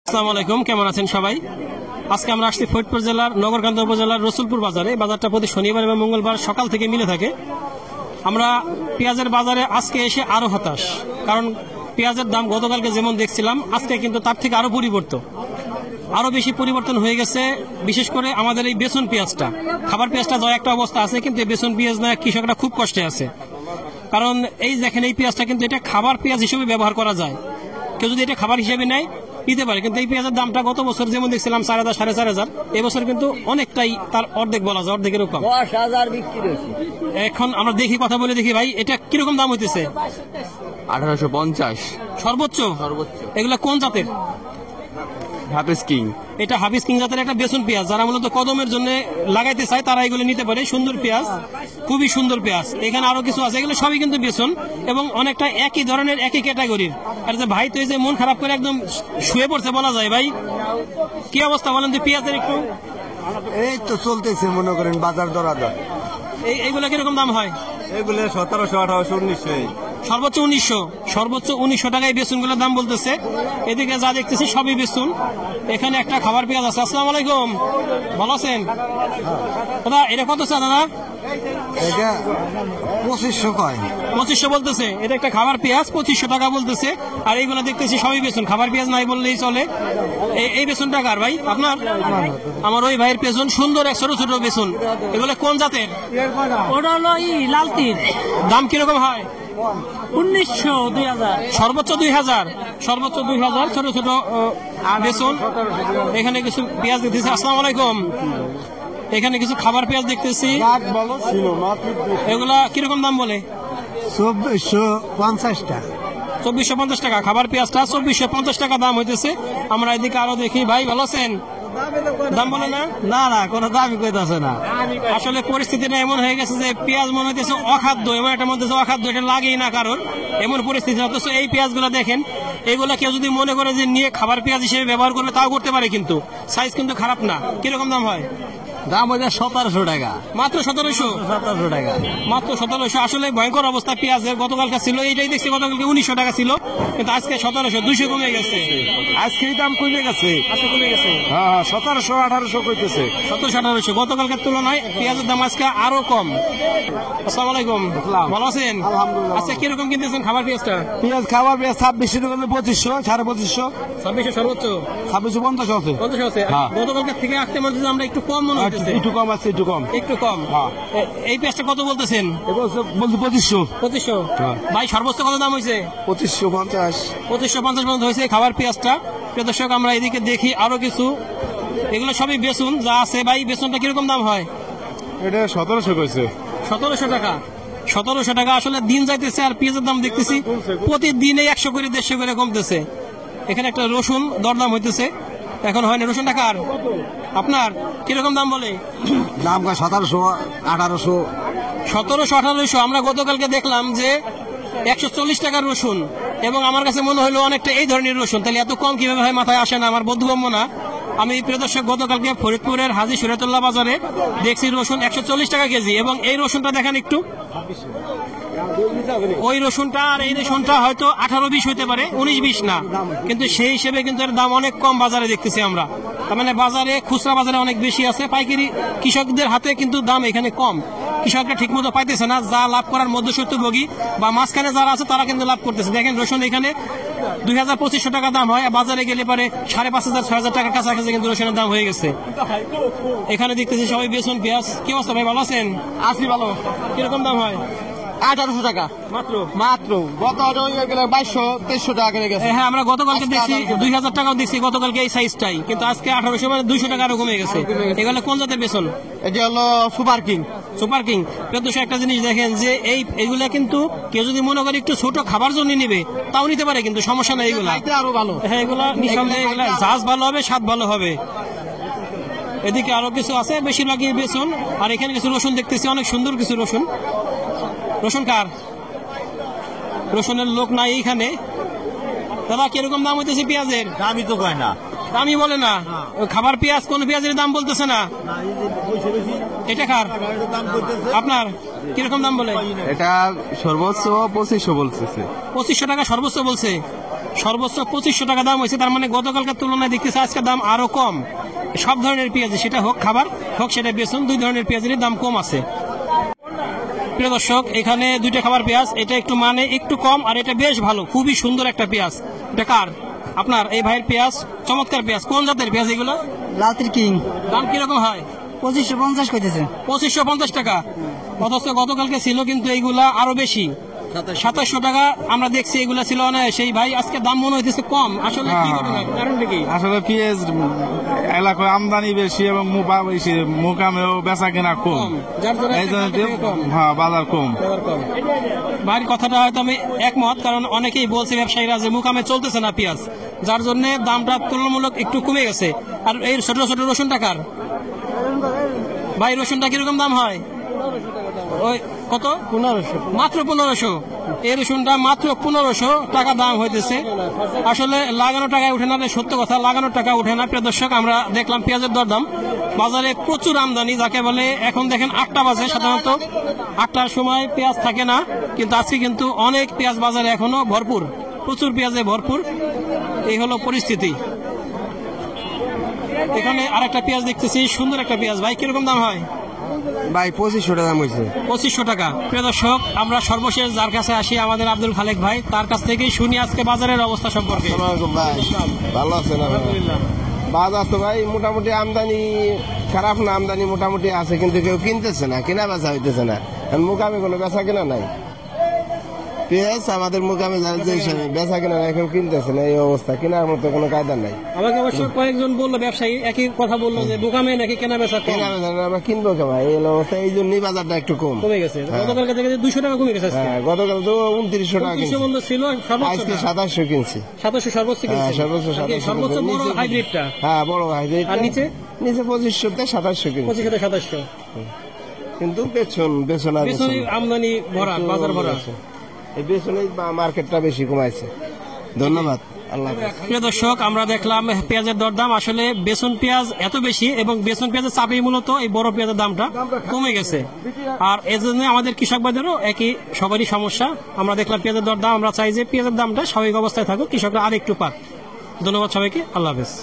আসসালামু আলাইকুম, কেমন আছেন সবাই? আজকে আমরা আসছি ফরিদপুর জেলার নগরকান্দা উপজেলার রসুলপুর বাজারে। বাজারটা প্রতি শনিবার এবং মঙ্গলবার সকাল থেকে মিলে থাকে। আমরা পেঁয়াজের বাজারে আজকে এসে আরো হতাশ, কারণ পেঁয়াজের দাম গতকালকে যেমন দেখছিলাম আজকে কিন্তু তার থেকে আরো বেশি পরিবর্তন হয়ে গেছে। বিশেষ করে আমাদের এই বেসন পেঁয়াজটা, খাবার পেঁয়াজটা যা একটা অবস্থা আছে, কিন্তু এই বেসন পেঁয়াজ না কৃষকরা খুব কষ্টে আছে। কারণ এই দেখেন, এই পেঁয়াজটা কিন্তু এটা খাবার পেঁয়াজ হিসেবে ব্যবহার করা যায়। কেউ যদি এটা খাবার হিসেবে নেয় নিতে পারে, কিন্তু এই পেঁয়াজের দামটা গত বছর যেমন দেখছিলাম 4,000 4,500, এবছর কিন্তু অনেকটাই তার অর্ধেক বলা যায়, অর্ধেকের কম। 10,000 বিক্রি হয়েছে। এখন আমরা কথা বলে দেখি ভাই, এটা কিরকম দাম হইতেছে? 1850 সর্বোচ্চ। এগুলা কোন জাতের? হাফেজ কিং। এটা হাফিজ কিং জাতের একটা বেসন পেঁয়াজ। যারা মূলত কদমের জন্য লাগাইতে চায় তারা এগুলো নিতে পারে। সুন্দর পেঁয়াজ, খুবই সুন্দর পেঁয়াজ। এখানে আরো কিছু আছে, এগুলো সবই কিন্তু বেসন এবং অনেকটা একই ধরনের, একই ক্যাটাগরির। আর যে ভাই তো এই যে মন খারাপ করে একদম শুয়ে পড়ছে বলা যায়। ভাই কি অবস্থা বলেন তো পেঁয়াজের একটু? এই তো চলতেছে, মনে করেন বাজার দরাদর। এইগুলা কিরকম দাম হয়? এগুলো 1700, 1800, 1900। সর্বোচ্চ 1900 টাকায় বেসন গুলোর দাম বলতেছে। এদিকে যা দেখতেছি সবই বেসন। এখানে একটা খাবার পেঁয়াজ আছে। আসসালামু আলাইকুম, ভালো আছেন দাদা? এটা কত চা দাদা? এটা 2500 কয়। 2500 বলতেছে। এটা একটা খাবার পেঁয়াজ 2500 টাকা বলতেছে। আর এইগুলো দেখতেছি সবই বেসন, খাবার পেঁয়াজ নাই বললেই চলে। এই বেসনটা কার ভাই? আপনার? আমার ওই ভাইয়ের বেসন, সুন্দর এক ছোট ছোট বেসন। এগুলো কোন জাতের? ওটা হলো লাল তীর। দাম কিরকম হয়? 1900, 2000। সর্বোচ্চ 2000, সর্বোচ্চ 2000 ছোট ছোট বেসন। এখানে কিছু পেঁয়াজ দেখতেছি। আসসালামু আলাইকুম, এখানে কিছু খাবার পেঁয়াজ দেখতেছি। এগুলা কিরকম দাম বলে? 2450 টাকা। 2450 টাকা খাবার পেঁয়াজটা, 2450 টাকা দাম হইতেছে। আমরা এদিকে আরো দেখি। ভাই ভালো আছেন? দাম বলে না? না, কোনো দাবি কইতাছে না। আসলে পরিস্থিতিটা এমন হয়ে গেছে যে পেঁয়াজ মনে হইতেছে অখাদ্য, এমন একটা মধ্যে অখাদ্য, এটা লাগেই না কারণ, এমন পরিস্থিতি। অথচ এই পেঁয়াজগুলো দেখেন, এগুলা কেউ যদি মনে করে যে নিয়ে খাবার পেঁয়াজ হিসেবে ব্যবহার করবে তাও করতে পারে, কিন্তু সাইজ কিন্তু খারাপ না। কিরকম দাম হয়? দাম হইছে 1700 টাকা। মাত্র 1700 টাকা। মাত্র 1700। আসলে ভয়ঙ্কর অবস্থা পেঁয়াজের। গতকালকে ছিল, এইটাই দেখছি গতকালকে 1900 টাকা ছিল, কিন্তু আজকে 1700, 200 কমে গেছে। আজকে দাম কমে গেছে। আজকে কমে গেছে। হ্যাঁ, 1700, 1800 কইতেছে। 1700, 1800 গতকালকের তুলনায় পেঁয়াজের দাম আজকে আরো কম। আসসালামু আলাইকুম, ভালো আছেন? আলহামদুলিল্লাহ। আচ্ছা, কিরকম কিনতেছেন খাবার পেঁয়াজটা? পেঁয়াজ খাবার পেঁয়াজ 2600 টাকা, 2500, 2500, 2600 সর্বোচ্চ, 2650 আছে। 50 আছে। হ্যাঁ। গতকালকের থেকে আজকে মধ্যে আমরা একটু কম মনে হচ্ছে। একটু কম আছে, একটু কম। একটু কম। হ্যাঁ। এই পেঁয়াজটা কত বলতেছেন? বলছি 2500। 2500। হ্যাঁ। ভাই সর্বোচ্চ কত দাম হয়েছে? 2550। 2550 পর্যন্ত হয়েছে খাবার পেঁয়াজটা। প্রিয় দর্শক, আমরা এদিকে দেখি আরো কিছু। এগুলো সবই বেসন যা আছে। ভাই বেসনটা কিরকম দাম হয়? এটা 1700 কইছে। 1700 টাকা। 1700 টাকা। আসলে দিন যাইতেছে আর পেঁয়াজের দাম দেখতেছি প্রতিদিনে 100 করে 150 করে কমতেছে। এখানে একটা রসুন দরদাম হইতেছে, এখন হয় না। রসুনটা কার? আপনার? কিরকম দাম বলে? দাম 1700, 1800। 1700, 1800। আমরা গতকালকে দেখলাম যে 140 টাকার রসুন, এবং আমার কাছে মনে হলো অনেকটা এই ধরনের রসুন। তাহলে এত কম কিভাবে হয় মাথায় আসে না, আমার বোধগম্য না। আমি প্রিয় দর্শক গতকালকে ফরিদপুরের হাজী সুরাতুল্লাহ বাজারে দেখছি রসুন 140 টাকা কেজি, এবং এই রসুনটা দেখেন একটু, ওই রসুনটা আর এই রসুনটা হয়তো 18-20 হইতে পারে, 19-20 না, কিন্তু সেই হিসেবে কিন্তু এর দাম অনেক কম বাজারে দেখতেছি আমরা। তার মানে বাজারে, খুচরা বাজারে অনেক বেশি আছে, পাইকারি কৃষকদের হাতে কিন্তু দাম এখানে কম। কৃষকরা ঠিক মতো পাইতেছে না, যা লাভ করার মধ্যস্বত্বভোগী বা মাঝখানে যারা আছে তারা কিন্তু লাভ করতেছে। দেখেন রসুন এখানে 2000-2500 টাকা দাম হয়, বাজারে গেলে পরে 5500-6000 টাকার কাছাকাছি কিন্তু রসুনের দাম হয়ে গেছে। এখানে দেখতেছি সবাই বেসন পেঁয়াজ। কি অবস্থা ভাই, ভালো আছেন? আছি ভালো। কিরকম দাম হয়? 1800 টাকা মাত্র। গত 2200-2300 টাকা করে গেছে। হ্যাঁ, আমরা গতকালকে দেখছি 2000 টাকাও দেখছি গতকালকে এই সাইজটাই, কিন্তু আজকে 1800, মানে 200 টাকা আরো কমে গেছে। এগুলো কোন জাতের বেসন? এটা হলো সুপার কিং। Super king. কিন্তু একটা জিনিস দেখেন যে এইগুলা কিন্তু কেউ যদি মনে করে একটু ছোট খাবার জন্য নিবে তাও নিতে পারে, কিন্তু সমস্যা নেই। এগুলা আরো ভালো। হ্যাঁ, এগুলা নিঃসন্দেহে এগুলা জাজ ভালো হবে, স্বাদ ভালো হবে। এদিকে আরো কিছু আছে, বেশিরভাগই বেসন। আর এখানে কিছু রসুন দেখতেছি, অনেক সুন্দর কিছু রসুন। রসুন কার? রসুনের লোক নাই এইখানে। দাদা কিরকম দাম হইতেছে পেঁয়াজের? দামই তো কয় না। দামই বলে না। খাবার পেঁয়াজ কোন পেঁয়াজের দাম বলতেছে না। এটা কার? আপনার? কিরকম দাম বলে? এটা সর্বোচ্চ 2500 বলতেছে। 2500 টাকা সর্বোচ্চ বলছে। সর্বোচ্চ 2500 টাকা দাম হয়েছে। তার মানে গতকালকার তুলনায় দেখতেছে আজকে দাম আরো কম। সব ধরনের পেঁয়াজ, সেটা হোক খাবার হোক সেটা বেসন, দুই ধরনের পেঁয়াজেরই দাম কম আছে। প্রিয় দর্শক, এখানে দুইটা খাবার পেঁয়াজ, এটা একটু মানে একটু কম, আর এটা বেশ ভালো, খুবই সুন্দর একটা পেঁয়াজ। এটা কার? আপনার এই ভাইয়ের পেঁয়াজ, চমৎকার পেঁয়াজ। কোন জাতের পেঁয়াজ এগুলো? লালতির কিং দাম কিরকম হয়? 2550 কইতেছে। 2550 টাকা। অথচ গতকালকে ছিল কিন্তু এইগুলা আরো বেশি, 2700 টাকা আমরা দেখছি। এগুলা ছিল না সেই ভাই, আজকে দাম মনে হইতেছে কম। আসলে কি ঘটনা, কারণটা কি? আসলে পেঁয়াজ এলাকায় আমদানি বেশি এবং মুপা বেশি, মুকামেও বেচা কেনা কম, যার জন্য এই জন্য আজকে কম। হ্যাঁ বাজার কম। ভাইয়ের কথাটা হয়তো আমি একমত, কারণ অনেকেই বলছে ব্যবসায়ীরা যে মুকামে চলতেছে না পেঁয়াজ, যার জন্য দামটা তুলনামূলক একটু কমে গেছে। আর এই ছোট ছোট রসুন টাকার ভাই, রসুনটা কিরকম দাম হয়? ওই কত? 1500, মাত্র 1500। এই রসুনটা মাত্র 1500 টাকা দাম হইতেছে। আসলে লাগানো টাকায় উঠে না, সত্য কথা, লাগানোর টাকা উঠে না। প্রিয় দর্শক, আমরা দেখলাম পেঁয়াজের দরদাম, বাজারে প্রচুর আমদানি, যাকে বলে এখন দেখেন 8টা বাজে, সাধারণত 8টার সময় পেঁয়াজ থাকে না, কিন্তু আজকে কিন্তু অনেক পেঁয়াজ বাজারে এখনো ভরপুর, প্রচুর পেঁয়াজে ভরপুর। এই হলো পরিস্থিতি। এখানে আরেকটা পেঁয়াজ দেখতেছি, সুন্দর একটা পেঁয়াজ। ভাই কিরকম দাম হয়? ভাই 2500 টাকা দাম হইছে। 2500 টাকা। প্রিয় দর্শক, আমরা সর্বশেষ যার কাছে আসি, আমাদের আব্দুল খালেক ভাই, তার কাছ থেকেই শুনি আজকে বাজারের অবস্থা সম্পর্কে। ভাই ভালো আছেন? বাজার তো ভাই মোটামুটি আমদানি খারাপ না, আমদানি মোটামুটি আছে, কিন্তু কেউ কিনতেছে না, কেনা বেচা হইতেছে না। মুকামে কোনো বেচা কেনা নাই। পেঁয়াজ আমাদের মুকামে যে হিসাবে বেচা কেনা নাই, কেউ কিনতেছে না, এই অবস্থা, কেনার মতো কোনো কায়দা নাই। আমাকে অবশ্য কয়েকজন বললো, ব্যবসায়ী একই কথা বললো যে মুকামে নাকি কেনা বেচা কম। কেনা বেচা আমরা কিনবো কে ভাই, এই অবস্থা, এই জন্যই বাজারটা একটু কম কমে গেছে। গতকালকে থেকে 200 টাকা কমে গেছে। হ্যাঁ, গতকাল তো 2900 টাকা 2900 বন্ধ ছিল, আজকে 2700 কিনছি। 2700 সর্বোচ্চ কিনছে। হ্যাঁ, সর্বোচ্চ 2700 সর্বোচ্চ বড় নিচে- হাইব্রিডটা। হ্যাঁ, বড় হাইব্রিড। আর নিচে 2500 তে 2700 কিনছি। 2500 থেকে 2700। কিন্তু বেচন আর বেসনে আমদানি ভরা, বাজার ভরা। এই বেসনে মার্কেটটা বেশি কমাইছে। ধন্যবাদ, আল্লাহ হাফেজ। প্রিয় দর্শক, আমরা দেখলাম পেঁয়াজের দরদাম। আসলে বেসন পেঁয়াজ এত বেশি এবং বেসন পেঁয়াজের চাপেই মূলত এই বড় পেঁয়াজের দামটা কমে গেছে। আর এই জন্য আমাদের কৃষক ভাইদেরও একই, সবারই সমস্যা। আমরা দেখলাম পেঁয়াজের দরদাম, আমরা চাই যে পেঁয়াজের দামটা স্বাভাবিক অবস্থায় থাকুক, কৃষকরা আর একটু পাক। ধন্যবাদ সবাইকে, আল্লাহ হাফেজ।